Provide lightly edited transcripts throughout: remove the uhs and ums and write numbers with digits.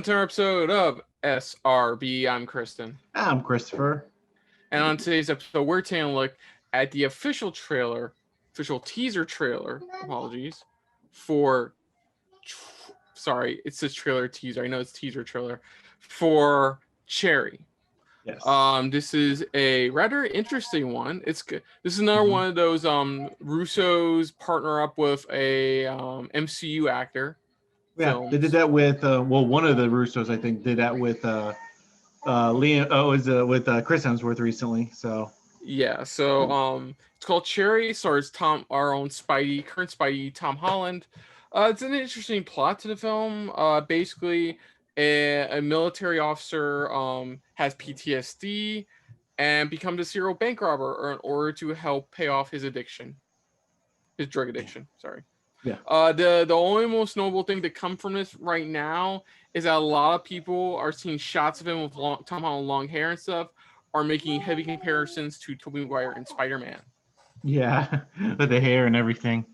to our episode of SRB. I'm Kristen. I'm Christopher. And on today's episode, we're taking a look at the official teaser trailer, for, sorry, it says trailer teaser. I know it's teaser trailer for Cherry. Yes. This is a rather interesting one. It's good. This is another one of those Russo's partner up with a MCU actor. Yeah, films. they did that with one of the Russos, I think, did that with Liam. Oh, it was with Chris Hemsworth recently. So yeah, so it's called Cherry. Stars current Spidey, Tom Holland. It's an interesting plot to the film. Basically, a military officer has PTSD and becomes a serial bank robber in order to help pay off his drug addiction. Sorry. Yeah. The only most notable thing to come from this right now is that a lot of people are seeing shots of him with Tom Holland long hair and stuff, are making heavy comparisons to Tobey Maguire and Spider-Man. Yeah, with the hair and everything.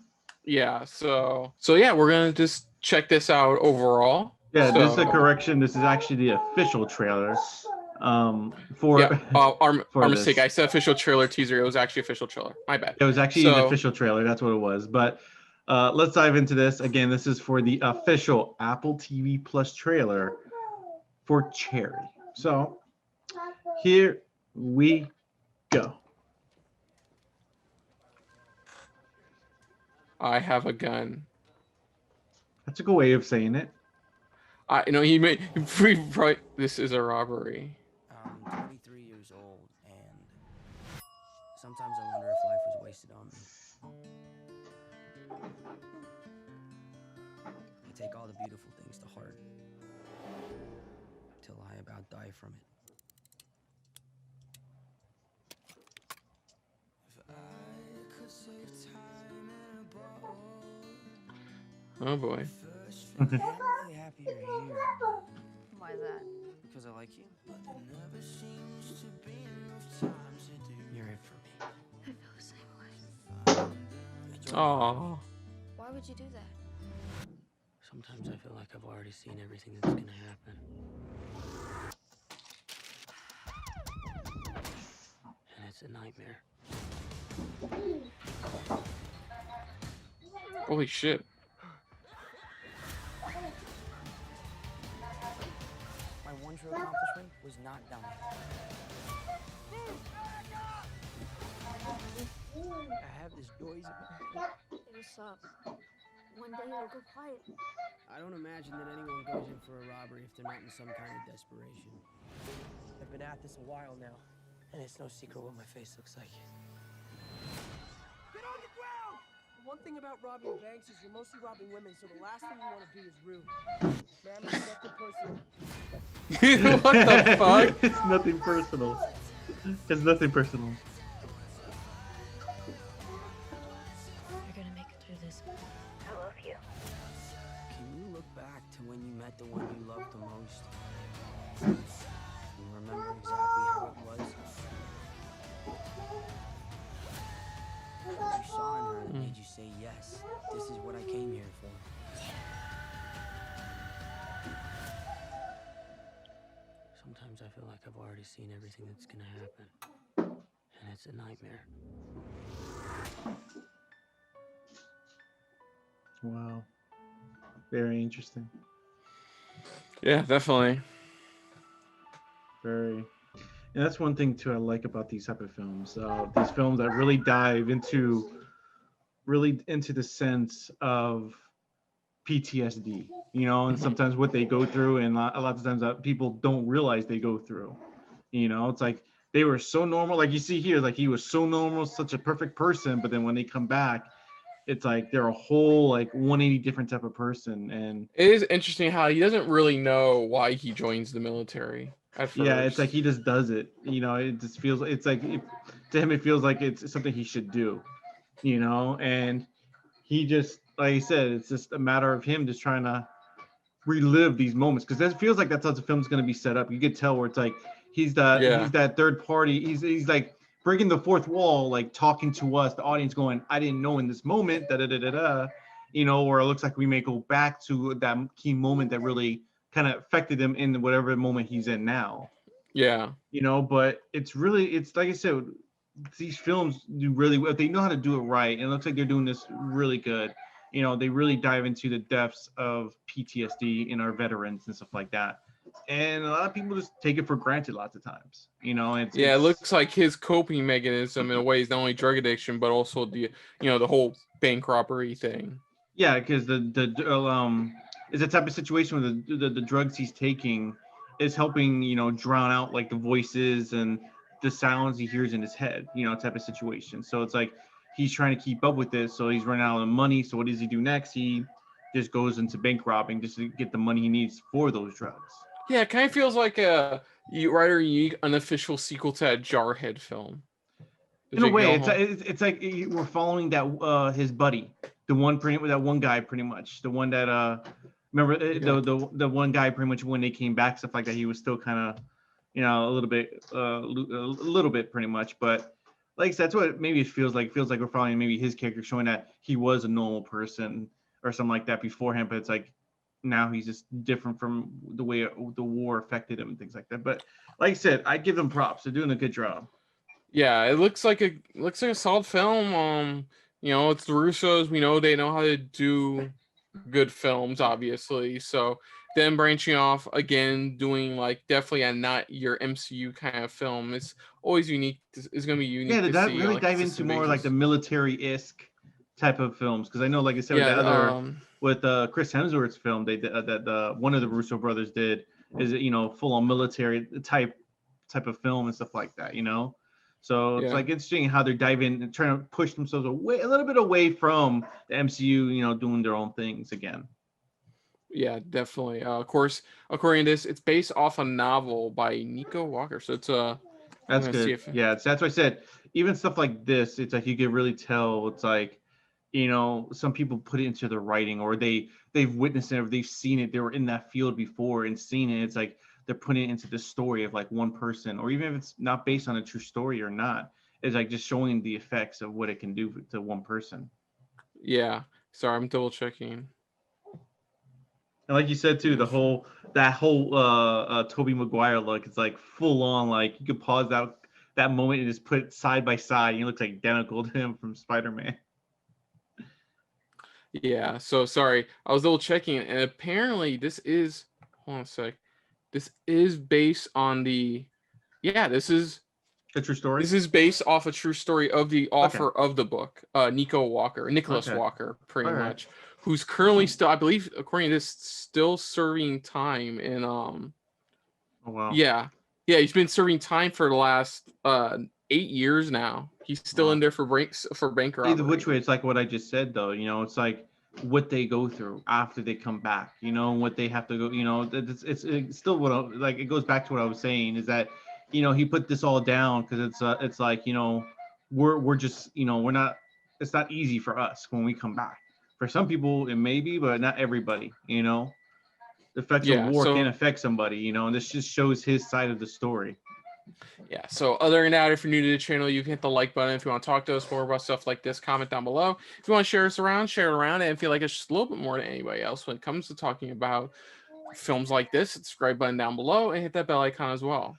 Yeah, so yeah, we're gonna just check this out overall. Yeah, this is a correction. This is actually the official trailer. Our mistake. I said official trailer teaser. It was actually official trailer. My bad. It was actually an official trailer. That's what it was. But let's dive into this. Again, this is for the official Apple TV Plus trailer for Cherry. So here we go. I have a gun. That's a good way of saying it. This is a robbery. I'm 23 years old, and sometimes I wonder if life was wasted on me. I take all the beautiful things to heart, till I about die from it. If I could save time in a bottle. Oh boy. I'm really happy you're here. Why is that? Because I like you. But there never seems to be enough time to do. You're it for me. I feel the same way. Oh. Why would you do that? Sometimes I feel like I've already seen everything that's gonna happen. And it's a nightmare. Holy shit. My one true accomplishment was not done. I have this noise in my head. It'll stop. One day it'll go quiet. I don't imagine that anyone goes in for a robbery if they're not in some kind of desperation. I've been at this a while now, and it's no secret what my face looks like. Get on the ground! One thing about robbing banks is you're mostly robbing women, so the last thing you want to be is rude. Man, it's nothing personal. What the fuck? It's nothing personal. It's nothing personal. You're gonna make it through this. I love you. Can you look back to when you met the one you loved the most? You remember exactly how it was? What you saw in her that made you say, yes, this is what I came here for. Sometimes I feel like I've already seen everything that's gonna happen. And it's a nightmare. Wow. Very interesting. Yeah, definitely. Very. And that's one thing too I like about these type of films. These films that really dive into the sense of PTSD, and sometimes what they go through, and a lot of times that people don't realize they go through. It's like they were so normal, like you see here, like he was so normal, such a perfect person, but then when they come back, it's like they're a whole 180 different type of person. And it is interesting how he doesn't really know why he joins the military at first. Yeah, it's like he just does it. It just feels, it's like to him it feels like it's something he should do. And he just, like I said, it's just a matter of him just trying to relive these moments, because it feels like that's how the film's going to be set up. You could tell where it's like he's that third party. He's like breaking the fourth wall, like talking to us, the audience, going, I didn't know in this moment, or it looks like we may go back to that key moment that really kind of affected him in whatever moment he's in now. Yeah. You know, but it's like I said, these films do really well. They know how to do it right, and it looks like they're doing this really good. You know, they really dive into the depths of PTSD in our veterans and stuff like that. And a lot of people just take it for granted lots of times. You know, it looks like his coping mechanism in a way is not only drug addiction, but also the the whole bank robbery thing. Yeah, because it's a type of situation where the drugs he's taking is helping, drown out like the voices and the sounds he hears in his head, type of situation. So it's like he's trying to keep up with this, so he's running out of money. So what does he do next? He just goes into bank robbing just to get the money he needs for those drugs. Yeah, it kind of feels like a rather unique unofficial sequel to that Jarhead film. In a way, it's like we're following that his buddy, the one guy, pretty much the one that remember the one guy pretty much when they came back, stuff like that. He was still kind of a little bit pretty much, but like I said, that's what maybe it feels like. It feels like we're following maybe his character, showing that he was a normal person or something like that beforehand, but it's like now he's just different from the way the war affected him and things like that. But like I said, I give them props. They're doing a good job. Yeah, it looks like a solid film. It's the Russos. We know they know how to do good films, obviously. So then branching off again, doing like definitely a not your MCU kind of film. It's always unique. It's gonna be unique. Yeah, to see, really dive into more like the military-esque type of films, because I know, like I said, with Chris Hemsworth's film, they did that one of the Russo brothers did is full on military type of film and stuff like that. So it's like interesting how they're diving and trying to push themselves a little bit away from the MCU, doing their own things again. Yeah, definitely. Of course, according to this, it's based off a novel by Nico Walker. So it's that's good. That's what I said. Even stuff like this, it's like you can really tell. It's like, some people put it into the writing, or they've witnessed it, or they've seen it. They were in that field before and seen it. It's like they're putting it into the story of like one person, or even if it's not based on a true story or not, it's like just showing the effects of what it can do to one person. Yeah. Sorry, I'm double checking. And like you said too, that whole Tobey Maguire look, it's like full on, like you could pause that moment and just put it side by side. He looks like identical to him from Spider-Man. Yeah. So sorry, I was double checking, and apparently this is. Hold on a sec. This is based on this is a true story. This is based off a true story of the author of the book, Nicholas Walker, pretty much, who's currently still, I believe, according to this, still serving time in Oh wow. Yeah, he's been serving time for the last 8 years now. He's still in there for bank robbery. Either which way, it's like what I just said though. It's like what they go through after they come back, what they have to go, it's still it goes back to what I was saying, is that, he put this all down because it's like, we're just, we're not, it's not easy for us when we come back. For some people it may be, but not everybody, the effects of war can affect somebody, and this just shows his side of the story. Yeah, so other than that, if you're new to the channel, you can hit the like button. If you want to talk to us more about stuff like this, comment down below. If you want to share us around, share it around, and feel like it's just a little bit more than anybody else when it comes to talking about films like this, hit the subscribe button down below and hit that bell icon as well.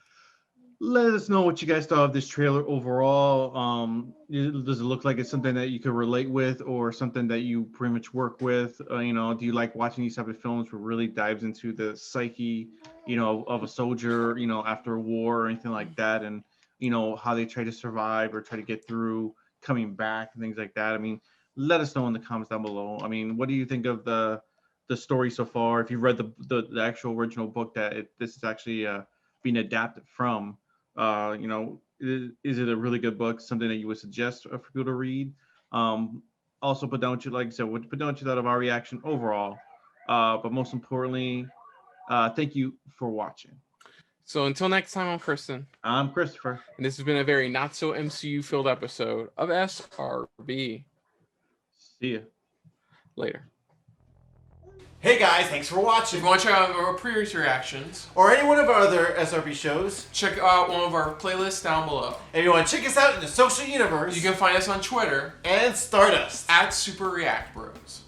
Let us know what you guys thought of this trailer overall. Does it look like it's something that you could relate with, or something that you pretty much work with? Do you like watching these type of films where it really dives into the psyche, of a soldier, after a war or anything like that, and how they try to survive or try to get through coming back and things like that? I mean, let us know in the comments down below. I mean, what do you think of the story so far? If you've read the actual original book that this is actually being adapted from. Is it a really good book, something that you would suggest for people to read? Also put down what you like. So put down what you thought of our reaction overall, but most importantly, thank you for watching. So until next time, I'm Kristen. I'm Christopher, and this has been a very not so MCU filled episode of SRB. See ya later. Hey guys, thanks for watching. If you want to check out our previous reactions, or any one of our other SRB shows, check out one of our playlists down below. If you want to check us out in the social universe, you can find us on Twitter and Stardust @SuperReactBros.